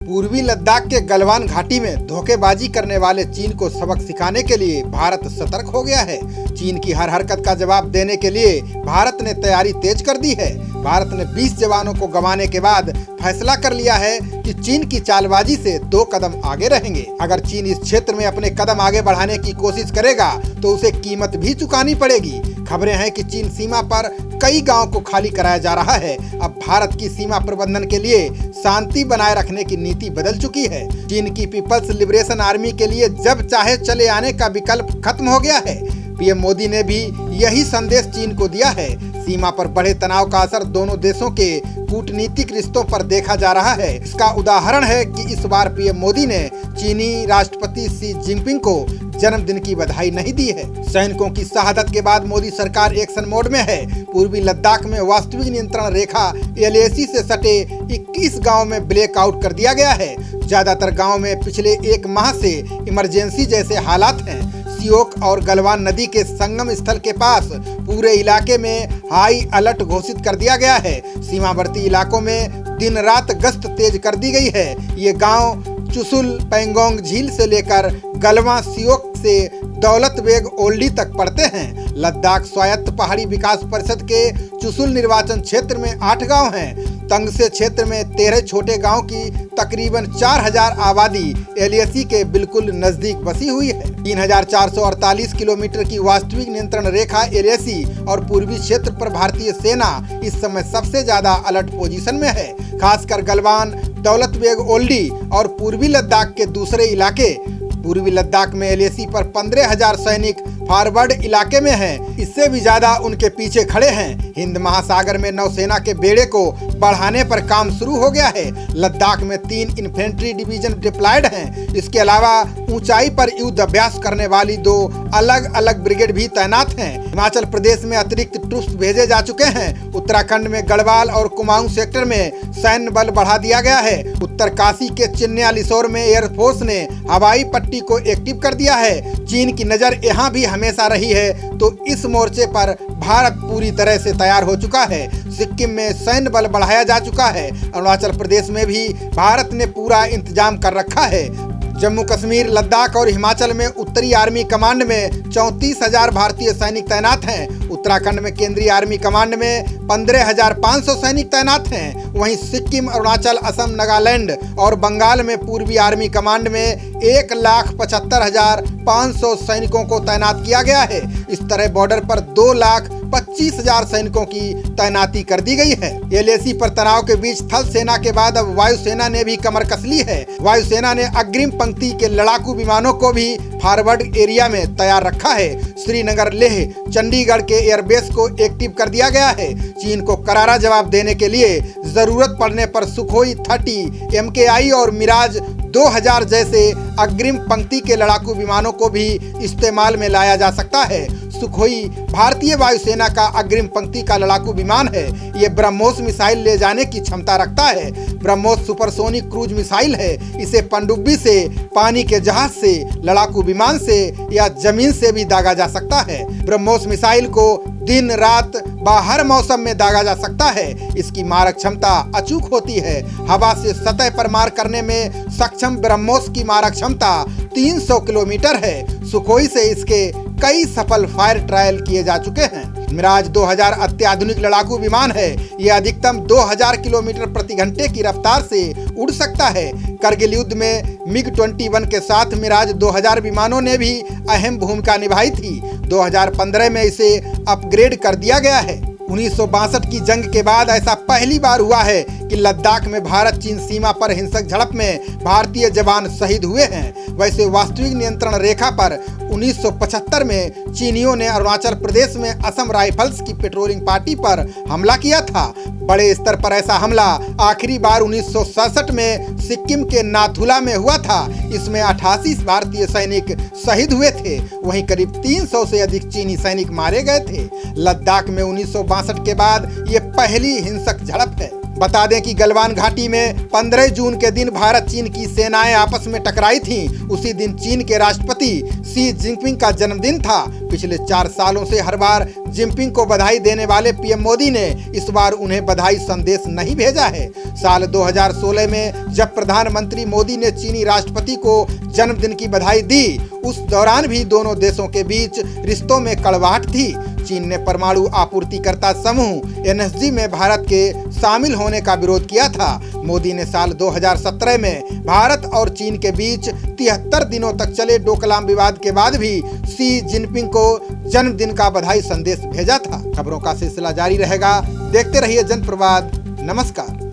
पूर्वी लद्दाख के गलवान घाटी में धोखेबाजी करने वाले चीन को सबक सिखाने के लिए भारत सतर्क हो गया है। चीन की हर हरकत का जवाब देने के लिए भारत ने तैयारी तेज कर दी है। भारत ने 20 जवानों को गंवाने के बाद फैसला कर लिया है कि चीन की चालबाजी से 2 कदम आगे रहेंगे। अगर चीन इस क्षेत्र में अपने कदम आगे बढ़ाने की कोशिश करेगा तो उसे कीमत भी चुकानी पड़ेगी। खबरें हैं कि चीन सीमा पर कई गांव को खाली कराया जा रहा है। अब भारत की सीमा प्रबंधन के लिए शांति बनाए रखने की नीति बदल चुकी है। चीन की पीपल्स लिबरेशन आर्मी के लिए जब चाहे चले आने का विकल्प खत्म हो गया है। पीएम मोदी ने भी यही संदेश चीन को दिया है। सीमा पर बढ़े तनाव का असर दोनों देशों के कूटनीतिक रिश्तों पर देखा जा रहा है। इसका उदाहरण है कि इस बार पीएम मोदी ने चीनी राष्ट्रपति शी जिनपिंग को जन्मदिन की बधाई नहीं दी है। सैनिकों की शहादत के बाद मोदी सरकार एक्शन मोड में है। पूर्वी लद्दाख में वास्तविक नियंत्रण रेखा LAC से सटे 21 गांव में ब्लैकआउट कर दिया गया है। ज्यादातर गांव में पिछले 1 माह से इमरजेंसी जैसे हालात हैं। सियोक और गलवान नदी के संगम स्थल के पास पूरे इलाके में हाई अलर्ट घोषित कर दिया गया है। सीमावर्ती इलाकों में दिन रात गश्त तेज कर दी गई है। ये गांव चुशुल पेंगोंग झील से लेकर गलवान सियोक से दौलत बेग ओल्डी तक पड़ते हैं। लद्दाख स्वायत्त पहाड़ी विकास परिषद के चुशुल निर्वाचन क्षेत्र में 8 गांव हैं। तंगसे क्षेत्र में 13 छोटे गांव की तकरीबन 4000 आबादी LAC के बिल्कुल नजदीक बसी हुई है। 3448 किलोमीटर की वास्तविक नियंत्रण रेखा LAC और पूर्वी क्षेत्र पर भारतीय सेना इस समय सबसे ज्यादा अलर्ट पोजीशन में है। खासकर गलवान, दौलत बेग ओल्डी और पूर्वी लद्दाख के दूसरे इलाके। पूर्वी लद्दाख में LAC पर 15,000 सैनिक फॉरवर्ड इलाके में हैं। इससे भी ज्यादा उनके पीछे खड़े हैं। हिंद महासागर में नौसेना के बेड़े को बढ़ाने पर काम शुरू हो गया है। लद्दाख में 3 इन्फेंट्री डिवीजन डिप्लॉयड हैं। इसके अलावा ऊंचाई पर युद्ध अभ्यास करने वाली 2 अलग अलग ब्रिगेड भी तैनात हैं। हिमाचल प्रदेश में अतिरिक्त ट्रूप्स भेजे जा चुके हैं। उत्तराखंड में गढ़वाल और कुमाऊं सेक्टर में सैन्य बल बढ़ा दिया गया है। उत्तरकाशी के चिन्यालीसौर में एयरफोर्स ने हवाई पट्टी को एक्टिव कर दिया है। चीन की नजर यहाँ भी हमेशा रही है, तो इस मोर्चे पर भारत पूरी तरह से तैयार हो चुका है। सिक्किम में सैन्य बल बढ़ाया जा चुका है। अरुणाचल प्रदेश में भी भारत ने पूरा इंतजाम कर रखा है। जम्मू कश्मीर, लद्दाख और हिमाचल में उत्तरी आर्मी कमांड में 34,000 भारतीय सैनिक तैनात हैं। उत्तराखंड में केंद्रीय आर्मी कमांड में 15,500 सैनिक तैनात हैं। वहीं सिक्किम, अरुणाचल, असम, नागालैंड और बंगाल में पूर्वी आर्मी कमांड में 1,75,500 सैनिकों को तैनात किया गया है। इस तरह बॉर्डर पर 2,25,000 सैनिकों की तैनाती कर दी गई है। LAC पर तनाव के बीच थल सेना के बाद अब वायुसेना ने भी कमर कस ली है। वायुसेना ने अग्रिम पंक्ति के लड़ाकू विमानों को भी फॉरवर्ड एरिया में तैयार रखा है। श्रीनगर, लेह, चंडीगढ़ के एयरबेस को एक्टिव कर दिया गया है। चीन को करारा जवाब देने के लिए जरूरत पड़ने पर सुखोई 30, MKI और मिराज 2000 जैसे अग्रिम पंक्ति के लड़ाकू विमानों को भी इस्तेमाल में लाया जा सकता है। सुखोई भारतीय वायुसेना का अग्रिम पंक्ति का लड़ाकू विमान है। ये ब्रह्मोस मिसाइल ले जाने की क्षमता रखता है। ब्रह्मोस सुपरसोनिक क्रूज मिसाइल है। इसे पनडुब्बी से, पानी के जहाज से, लड़ाकू विमान से या जमीन से भी दागा जा सकता है। ब्रह्मोस मिसाइल को दिन रात बाहर मौसम में दागा जा सकता है। इसकी मारक क्षमता अचूक होती है। हवा से सतह पर मार करने में सक्षम ब्रह्मोस की मारक क्षमता 300 किलोमीटर है। सुखोई से इसके कई सफल फायर ट्रायल किए जा चुके हैं। मिराज 2000 अत्याधुनिक लड़ाकू विमान है। यह अधिकतम 2000 किलोमीटर प्रति घंटे की रफ्तार से उड़ सकता है। करगिल युद्ध में MiG-21 के साथ मिराज 2000 विमानों ने भी अहम भूमिका निभाई थी। 2015 में इसे अपग्रेड कर दिया गया है। 1962 की जंग के बाद ऐसा पहली बार हुआ है कि लद्दाख में भारत चीन सीमा पर हिंसक झड़प में भारतीय जवान शहीद हुए हैं। वैसे वास्तविक नियंत्रण रेखा पर 1975 में चीनियों ने अरुणाचल प्रदेश में असम राइफल्स की पेट्रोलिंग पार्टी पर हमला किया था। बड़े स्तर पर ऐसा हमला आखिरी बार 1967 में सिक्किम के नाथुला में हुआ था। इसमें 88 भारतीय सैनिक शहीद हुए थे। वहीं करीब 300 से अधिक चीनी सैनिक मारे गए थे। लद्दाख में 1962 के बाद ये पहली हिंसक झड़प है। बता दें कि गलवान घाटी में 15 जून के दिन भारत चीन की सेनाएं आपस में टकराई थीं। उसी दिन चीन के राष्ट्रपति शी जिनपिंग का जन्मदिन था। पिछले 4 सालों से हर बार जिनपिंग को बधाई देने वाले पीएम मोदी ने इस बार उन्हें बधाई संदेश नहीं भेजा है। साल 2016 में जब प्रधानमंत्री मोदी ने चीनी राष्ट्रपति को जन्मदिन की बधाई दी, उस दौरान भी दोनों देशों के बीच रिश्तों में कड़वाहट थी। चीन ने परमाणु आपूर्तिकर्ता समूह एनएसजी में भारत के शामिल होने का विरोध किया था। मोदी ने साल 2017 में भारत और चीन के बीच 73 दिनों तक चले डोकलाम विवाद के बाद भी शी जिनपिंग को जन्मदिन का बधाई संदेश भेजा था। खबरों का सिलसिला जारी रहेगा। देखते रहिए जनप्रवाद। नमस्कार।